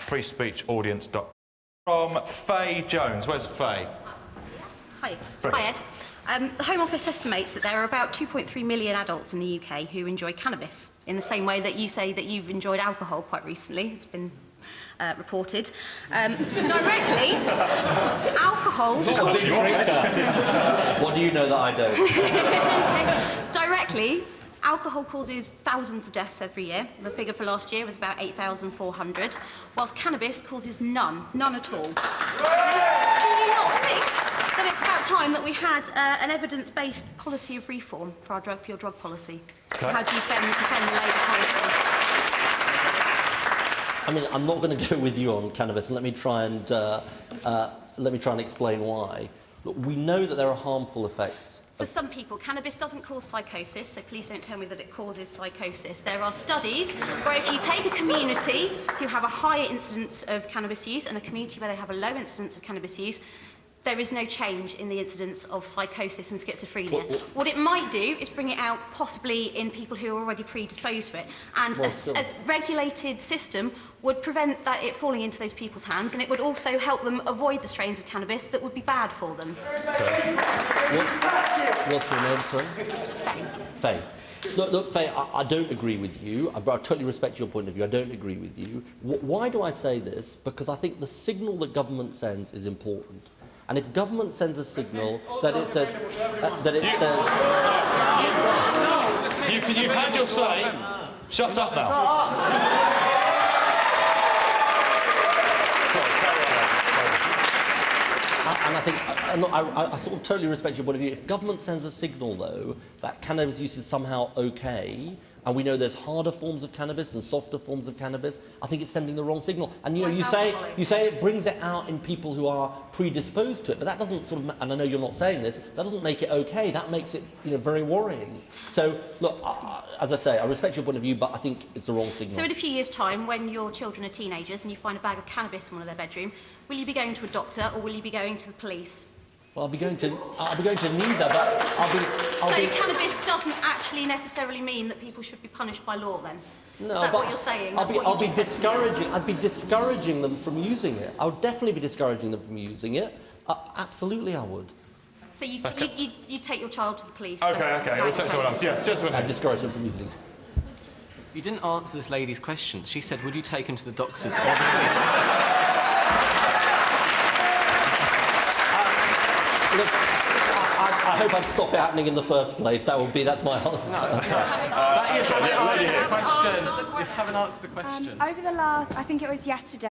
freespeechaudience.com. From Faye Jones. Where's Faye? Hi. Brilliant. Hi, Ed. The Home Office estimates that there are about 2.3 million adults in the UK who enjoy cannabis, in the same way that you say that you've enjoyed alcohol quite recently. It's been reported. Directly, alcohol... What do you know that I don't? Directly, alcohol causes thousands of deaths every year. The figure for last year was about 8,400, whilst cannabis causes none at all. Do you not think that it's about time that we had an evidence-based policy of reform for your drug policy? Okay. How do you defend the Labour policy? I mean, I'm not going to go with you on cannabis, and let me try and explain why. Look, we know that there are harmful effects. For some people, cannabis doesn't cause psychosis, so please don't tell me that it causes psychosis. There are studies where if you take a community who have a higher incidence of cannabis use and a community where they have a low incidence of cannabis use, there is no change in the incidence of psychosis and schizophrenia. What it might do is bring it out possibly in people who are already predisposed for it. And a regulated system would prevent it falling into those people's hands, and it would also help them avoid the strains of cannabis that would be bad for them. What's your name, sorry? Faye. Look, Faye, I don't agree with you. I totally respect your point of view. I don't agree with you. Why do I say this? Because I think the signal that government sends is important. And if government sends a signal that it says... You've had your say. Shut up now. And I think, I sort of totally respect your point of view. If government sends a signal, though, that cannabis use is somehow OK, and we know there's harder forms of cannabis and softer forms of cannabis, I think it's sending the wrong signal. And, you know, you say it brings it out in people who are predisposed to it, but that doesn't sort of, and I know you're not saying this, that doesn't make it OK. That makes it, you know, very worrying. So, look, as I say, I respect your point of view, but I think it's the wrong signal. So in a few years' time, when your children are teenagers and you find a bag of cannabis in one of their bedroom, will you be going to a doctor or will you be going to the police? Well, I'll be going to neither, but So cannabis doesn't actually necessarily mean that people should be punished by law, then? No, Is that what you're saying? I'd be discouraging them from using it. I would definitely be discouraging them from using it. Absolutely, I would. So you take your child to the police? Okay, we'll take someone else. Yes, gentlemen. I'd discourage them from using it. You didn't answer this lady's question. She said, would you take him to the doctors or the police? Look, I hope I'd stop it happening in the first place. That's my answer. You haven't answered the question. Over the last, I think it was yesterday,